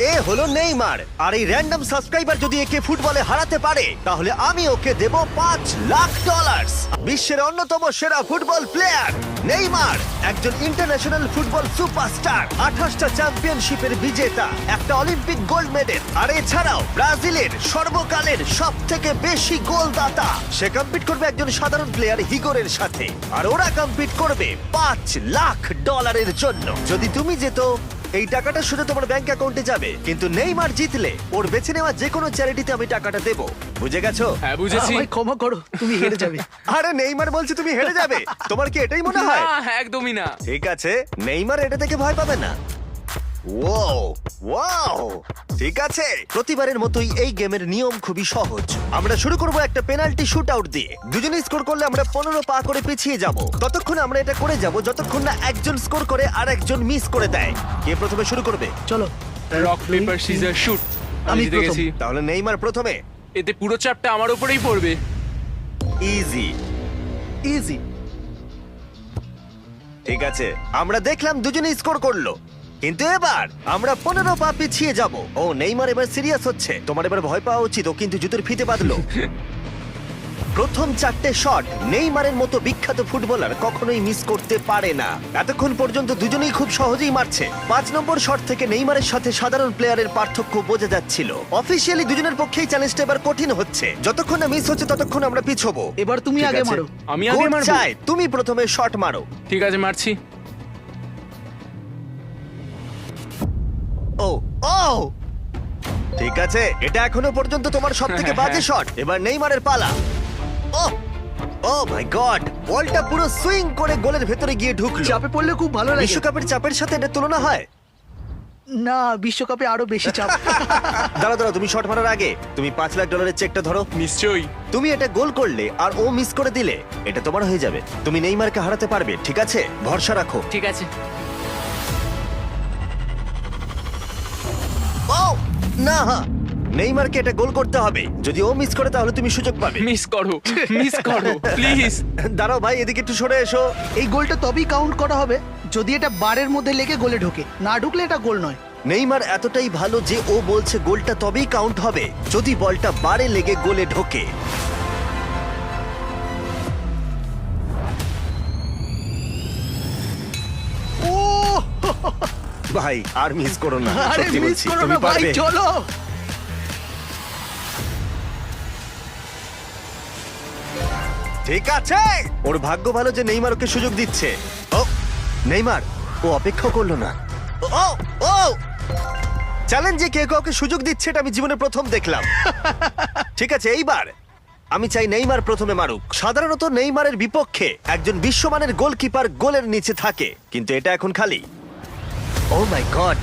এ হলো নেইমার, আর এই random subscriber যদি একে ফুটবলে হারাতে পারে তাহলে আমি ওকে দেব $5 লাখ। বিশ্বের অন্যতম সেরা ফুটবল প্লেয়ার নেইমার একজন ইন্টারন্যাশনাল ফুটবল সুপারস্টার, 28টা চ্যাম্পিয়নশিপের বিজেতা, একটা অলিম্পিক গোল্ড মেডেল, আর এছাড়াও ব্রাজিলের সর্বকালের সব থেকে বেশি গোলদাতা। সে কম্পিট করবে একজন সাধারণ প্লেয়ার হিগোরের সাথে, আর ওরা কম্পিট করবে $5 লাখ জন্য। যদি তুমি যেত এই টাকাটা শুধু তোমার ব্যাংক অ্যাকাউন্টে যাবে, কিন্তু নেইমার জিতলে ওর বেছে নেওয়া যে কোনো চ্যারিটিতে আমি টাকাটা দেবো। বুঝে গেছো? হ্যাঁ বুঝেছি। আমায় ক্ষমা করো, তুমি হেরে যাবে। আরে নেইমার বলছে তুমি হেরে যাবে, তোমার কি এটাই মনে হয়? না, একদমই না। ঠিক আছে, নেইমার এটা থেকে ভয় পাবে না। ওয়াও ওয়াও, ঠিক আছে। প্রতিবারের মতোই এই গেমের নিয়ম খুবই সহজ। আমরা শুরু করব একটা পেনাল্টি শুট আউট দিয়ে। দুজনে স্কোর করলে আমরা 15 পা করে পিছিয়ে যাব। ততক্ষণ আমরা এটা করে যাব যতক্ষণ না একজন স্কোর করে আর একজন মিস করে দেয়। কে প্রথমে শুরু করবে? চলো রক পেপার সিজার শুট। আমি আমি জিতে প্রথম। গেছি। তাহলে নেইমার প্রথমে। এতে পুরো চাপটা আমার উপরেই পড়বে। ইজি। ইজি। ঠিক আছে, আমরা দেখলাম দুজনে স্কোর করলো, কিন্তু এবার আমরা 15 পা পিছিয়ে যাব। ও নেইমার এবার সিরিয়াস হচ্ছে। তোমার এবার ভয় পাওয়া উচিত, ও কিন্তু জুতোর ফিতে বাঁধলো। প্রথম 4টে শট নেইমারের মতো বিখ্যাত ফুটবলার কখনোই মিস করতে পারে না। এতক্ষণ পর্যন্ত দুজনেই খুব সহজেই মারছে। 5 নম্বর শট থেকে নেইমারের সাথে সাধারণ প্লেয়ারের পার্থক্য বোঝা যাচ্ছিল। অফিসিয়ালি দুজনের পক্ষেই চ্যালেঞ্জটা এবার কঠিন হচ্ছে। যতক্ষণ না মিস হচ্ছে ততক্ষণ আমরা পিছবো। এবার তুমি ঠিক আগে আছে? মারো। আমি আগে কোচ মারবো? চায় তুমি প্রথমে শট মারো। ঠিক আছে, মারছি। ও ও, ঠিক আছে, এটা এখনো পর্যন্ত তোমার সবথেকে বাজে শট। এবার নেইমারের পালা। ও ও মাই গড, বলটা পুরো সুইং করে গোলের ভেতরে গিয়ে ঢুকলো। চাপে পড়লে খুব ভালো লাগে। বিশ্বকাপের চাপের সাথে এটা তুলনা হয়? না, বিশ্বকাপে আরো বেশি চাপ। দাঁড়াও দাঁড়াও, তুমি শট মারার আগে তুমি $5 লাখ চেকটা ধরো। নিশ্চয়ই। তুমি এটা গোল করলে আর ও মিস করে দিলে এটা তোমার হয়ে যাবে। তুমি নেইমারকে হারাতে পারবে, ঠিক আছে? ভরসা রাখো। ঠিক আছে। ও না, নেইমারকে এটা গোল করতে হবে। যদি ও মিস করে তাহলে তুমি সুযোগ পাবে। মিস করো, মিস করো প্লিজ। দাঁড়াও ভাই, এদিকে একটু সরে এসো। এই গোলটা তবেই কাউন্ট করা হবে যদি এটা বারের মধ্যে লেগে গোলে ঢোকে। না ঢুকলে এটা গোল নয়। নেইমার এতটাই ভালো যে ও বলছে গোলটা তবেই কাউন্ট হবে যদি বলটা বারে লেগে গোলে ঢোকে। ও ভাই আর মিস করো না, আরে সত্যি মিস বলছি, করো তুমি না ভাই, পারবে। চলো। ঠিক আছে, ওর ভাগ্য ভালো যে নেইমার ওকে সুযোগ দিচ্ছে। ও নেইমার, ও অপেক্ষা করলো না। ও ও, চ্যালেঞ্জে কে কাউকে সুযোগ দিচ্ছে এটা আমি জীবনে প্রথম দেখলাম। ঠিক আছে, এইবার আমি চাই নেইমার প্রথমে মারুক। সাধারণত নেইমারের বিপক্ষে একজন বিশ্বমানের গোলকিপার গোলের নিচে থাকে, কিন্তু এটা এখন খালি। ও মাই গড,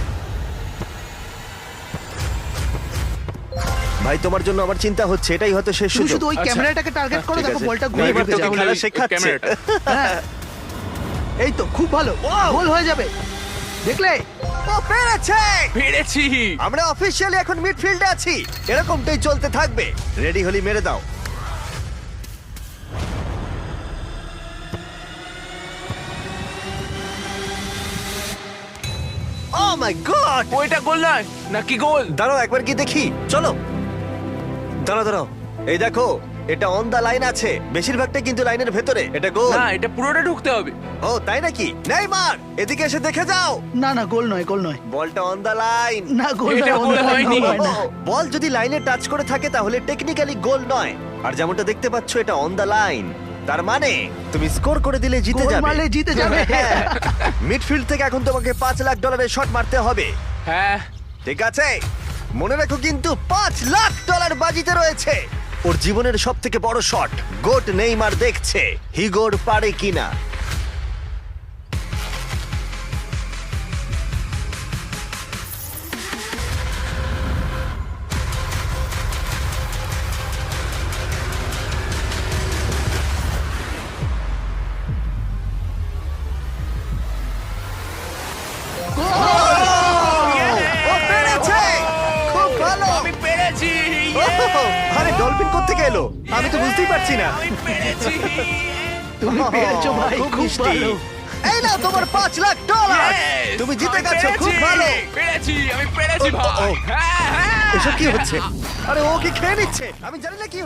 ভাই তোমার জন্য আমার চিন্তা হচ্ছে। এটাই হয়তো শেষ তুমি সুযোগ। শুধু ওই আচ্ছা, ক্যামেরাটাকে টার্গেট করো, ঠিক দেখো আছে। বলটা গোলে নেইমার ঢুকে তোকে যাবে। খেলা ওই শেখাচ্ছে। ক্যামেরাটা। হ্যাঁ। এই তো খুব ভালো, গোল হয়ে যাবে, দেখলে? ও পেরেছে! পেরেছি। আমরা অফিসিয়ালি এখন মিডফিল্ডে আছি। এরকমটাই চলতে থাকবে। রেডি হলি মেরে দাও। ও মাই গড! ওইটা গোল নয় নাকি গোল? দাঁড়াও একবার কি দেখি, চলো। দাঁড়াও দাঁড়াও, এই দেখো, এটা অন দা লাইন আছে। বেশিরভাগটা কিন্তু লাইনের ভেতরে। এটা গোল। না, এটা পুরোটা ঢুকতে হবে। ও তাই নাকি? নেইমার এদিকে এসে দেখে যাও। না না, গোল নয়, গোল নয়। বলটা অন দা লাইন। না, গোল এটা নয়, গোল অন্য হয়নি। লাইন হয় না। বল যদি লাইনে টাচ করে থাকে তাহলে টেকনিক্যালি গোল নয়। আর যেমনটা দেখতে পাচ্ছ এটা অন দা লাইন, তার মানে তুমি স্কোর করে দিলে জিতে গোল যাবে। মারলে জিতে যাবে। মিডফিল্ড থেকে এখন তোমাকে $5 লাখ শট মারতে হবে। হ্যাঁ। ঠিক আছে, মনে রাখো কিন্তু $5 লাখ বাজিতে রয়েছে। ওর জীবনের সব থেকে বড় শট গোট নেইমার দেখছে হিগোর পারে কিনা। ও পেরেছে! খুব ভালো! আমি পেরেছি। আরে ডলফিন কোত্থেকে এলো? আমি তো বুঝতেই পারছি না। আমি পেরেছি। তুমি পেরেছো ভাই, খুব খুব মিষ্টি। ভালো। এই নাও তোমার $5,00,000। Yes! তুমি জিতে আমি গেছো, খুব পেরেছি! ভালো। পেরেছি, আমি পেরেছি ও, ও, ভাই। ও। হ্যাঁ, হ্যাঁ। এসব কি হচ্ছে? আরে ও কি খেয়ে নিচ্ছে? আমি জানি না কি